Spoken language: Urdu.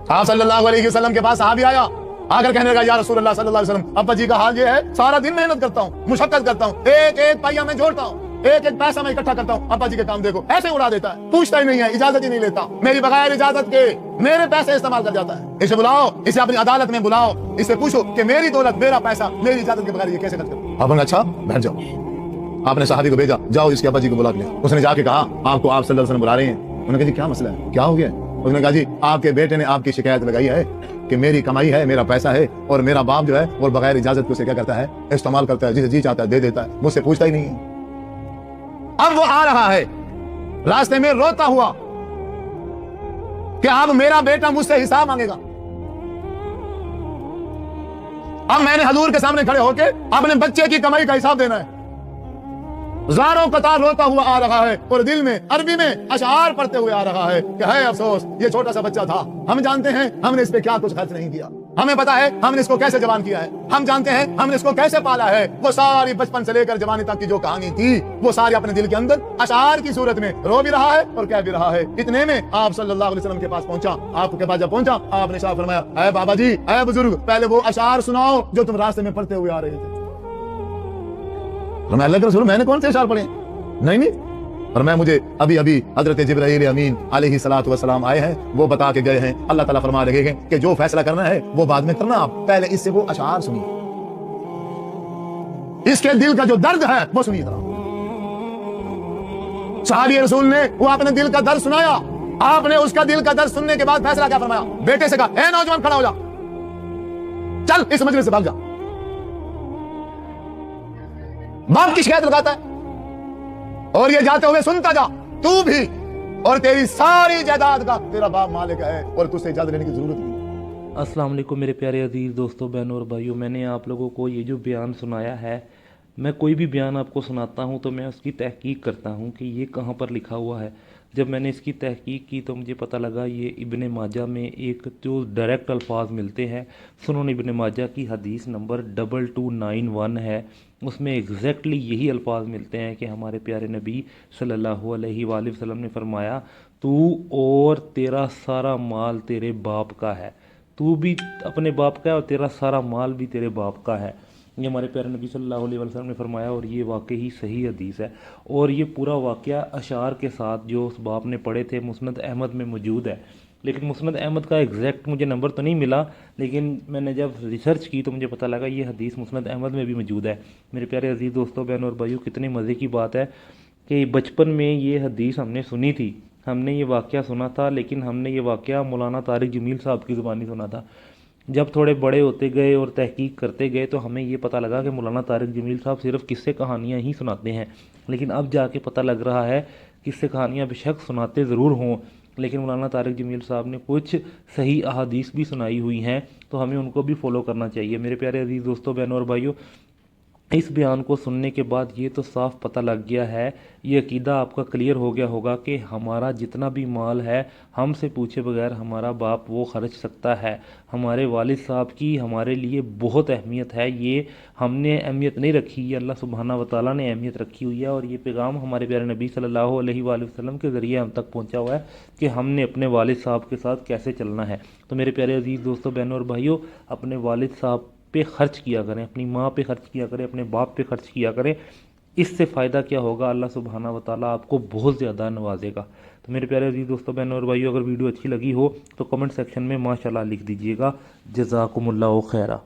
آپ صلی اللہ علیہ وسلم کے پاس صحابی آیا, آ کر کہنے لگا یا رسول اللہ صلی اللہ علیہ وسلم, ابا جی کا حال یہ ہے, سارا دن محنت کرتا ہوں, مشقت کرتا ہوں, ایک ایک پائیا میں جوڑتا ہوں, ایک ایک پیسہ میں اکٹھا کرتا ہوں, ابا جی کے کام دیکھو ایسے اڑا دیتا ہے, پوچھتا ہی نہیں ہے, اجازت ہی نہیں لیتا, میری بغیر اجازت کے میرے پیسے استعمال کر جاتا ہے. اسے بلاؤ, اسے اپنی عدالت میں بلاؤ, اس سے پوچھو کہ میری دولت, میرا پیسہ میری اجازت کے بغیر یہ کیسے خرچ کرتا. آپ نے اچھا بیٹھ جاؤ. آپ نے صحابی کو بھیجا, جاؤ اس کے ابا جی کو بلا لیا. اس نے جا کے کہا آپ کو آپ صلی اللہ علیہ وسلم بلا رہے ہیں. انہوں نے کہا جی کیا مسئلہ ہے, کیا ہو گیا؟ اس نے کہا جی آپ کے بیٹے نے آپ کی شکایت لگائی ہے کہ میری کمائی ہے, میرا پیسہ ہے, اور میرا باپ جو ہے وہ بغیر اجازت کے اسے کیا کرتا ہے, استعمال کرتا ہے, جسے جی چاہتا ہے دے دیتا ہے, مجھ سے پوچھتا ہی نہیں ہے. اب وہ آ رہا ہے راستے میں روتا ہوا کہ اب میرا بیٹا مجھ سے حساب مانگے گا. اب میں نے حضور کے سامنے کھڑے ہو کے اپنے بچے کی کمائی کا حساب دینا ہے. زاروں قطار روتا ہوا آ رہا ہے, اور دل میں عربی میں اشعار پڑھتے ہوئے آ رہا ہے کہ ہے افسوس یہ چھوٹا سا بچہ تھا, ہم جانتے ہیں ہم نے اس پہ کیا کچھ خرچ نہیں کیا, ہمیں پتا ہے ہم نے اس کو کیسے جوان کیا ہے, ہم جانتے ہیں ہم نے اس کو کیسے پالا ہے. وہ ساری بچپن سے لے کر جوانی تک کی جو کہانی تھی وہ ساری اپنے دل کے اندر اشعار کی صورت میں رو بھی رہا ہے اور کہہ بھی رہا ہے. اتنے میں آپ صلی اللہ علیہ وسلم کے پاس پہنچا. آپ کے پاس جب پہنچا آپ نے ارشاد فرمایا, اے بابا جی, اے بزرگ, پہلے وہ اشعار سناؤ جو تم راستے میں پڑھتے ہوئے آ رہے تھے. اللہ کے رسول میں نے کون سے اشعار پڑھے؟ نہیں, اور میں مجھے ابھی ابھی حضرت جبرائیل امین علیہ الصلوۃ والسلام آئے ہیں, وہ بتا کے گئے ہیں, اللہ تعالیٰ فرما رہے ہیں کہ جو فیصلہ کرنا ہے وہ بعد میں کرنا, آپ پہلے اس سے وہ اشعار سنیے, اس کے دل کا جو درد ہے وہ سنیے. صحابی رسول نے وہ اپنے دل کا درد سنایا. آپ نے اس کا دل کا درد سننے کے بعد فیصلہ کیا فرمایا؟ بیٹے سے کہا, اے نوجوان کھڑا ہو جا, چل اس مجلس سے بھاگ جا. باپ کی شکایت لگاتا ہے اور یہ جاتے ہوئے سنتا جا, تو بھی اور تیری ساری جائیداد کا تیرا باپ مالک ہے اور تجھ سے اجازت لینے کی ضرورت نہیں. السلام علیکم میرے پیارے عزیز دوستوں, بہنوں اور بھائیوں. میں نے آپ لوگوں کو یہ جو بیان سنایا ہے, میں کوئی بھی بیان آپ کو سناتا ہوں تو میں اس کی تحقیق کرتا ہوں کہ یہ کہاں پر لکھا ہوا ہے. جب میں نے اس کی تحقیق کی تو مجھے پتہ لگا یہ ابن ماجہ میں ایک جو ڈائریکٹ الفاظ ملتے ہیں, سنن ابن ماجہ کی حدیث نمبر 2291 ہے, اس میں ایگزیکٹلی یہی الفاظ ملتے ہیں کہ ہمارے پیارے نبی صلی اللہ علیہ وآلہ وسلم نے فرمایا, تو اور تیرا سارا مال تیرے باپ کا ہے, تو بھی اپنے باپ کا ہے اور تیرا سارا مال بھی تیرے باپ کا ہے. یہ ہمارے پیارے نبی صلی اللہ علیہ وسلم نے فرمایا, اور یہ واقعی صحیح حدیث ہے. اور یہ پورا واقعہ اشعار کے ساتھ جو اس باپ نے پڑھے تھے مسند احمد میں موجود ہے. لیکن مسند احمد کا ایگزیکٹ مجھے نمبر تو نہیں ملا, لیکن میں نے جب ریسرچ کی تو مجھے پتہ لگا یہ حدیث مسند احمد میں بھی موجود ہے. میرے پیارے عزیز دوستوں, بہنوں اور بھائیوں, کتنے مزے کی بات ہے کہ بچپن میں یہ حدیث ہم نے سنی تھی, ہم نے یہ واقعہ سنا تھا, لیکن ہم نے یہ واقعہ مولانا طارق جمیل صاحب کی زبانی سنا تھا. جب تھوڑے بڑے ہوتے گئے اور تحقیق کرتے گئے تو ہمیں یہ پتہ لگا کہ مولانا طارق جمیل صاحب صرف قصے کہانیاں ہی سناتے ہیں. لیکن اب جا کے پتہ لگ رہا ہے قصے کہانیاں بے شک سناتے ضرور ہوں, لیکن مولانا طارق جمیل صاحب نے کچھ صحیح احادیث بھی سنائی ہوئی ہیں, تو ہمیں ان کو بھی فالو کرنا چاہیے. میرے پیارے عزیز دوستوں, بہنوں اور بھائیوں, اس بیان کو سننے کے بعد یہ تو صاف پتہ لگ گیا ہے, یہ عقیدہ آپ کا کلیئر ہو گیا ہوگا کہ ہمارا جتنا بھی مال ہے ہم سے پوچھے بغیر ہمارا باپ وہ خرچ سکتا ہے. ہمارے والد صاحب کی ہمارے لیے بہت اہمیت ہے, یہ ہم نے اہمیت نہیں رکھی, یہ اللہ سبحانہ و تعالیٰ نے اہمیت رکھی ہوئی ہے. اور یہ پیغام ہمارے پیارے نبی صلی اللہ علیہ وآلہ وسلم کے ذریعے ہم تک پہنچا ہوا ہے کہ ہم نے اپنے والد صاحب کے ساتھ کیسے چلنا ہے. تو میرے پیارے عزیز دوستوں, بہنوں اور بھائیوں, اپنے والد صاحب پہ خرچ کیا کریں, اپنی ماں پہ خرچ کیا کریں, اپنے باپ پہ خرچ کیا کریں. اس سے فائدہ کیا ہوگا, اللہ سبحانہ و تعالیٰ آپ کو بہت زیادہ نوازے گا. تو میرے پیارے عزیز دوستوں, بہنوں اور بھائیوں, اگر ویڈیو اچھی لگی ہو تو کمنٹ سیکشن میں ماشاءاللہ لکھ دیجیے گا. جزاکم اللہ خیرہ.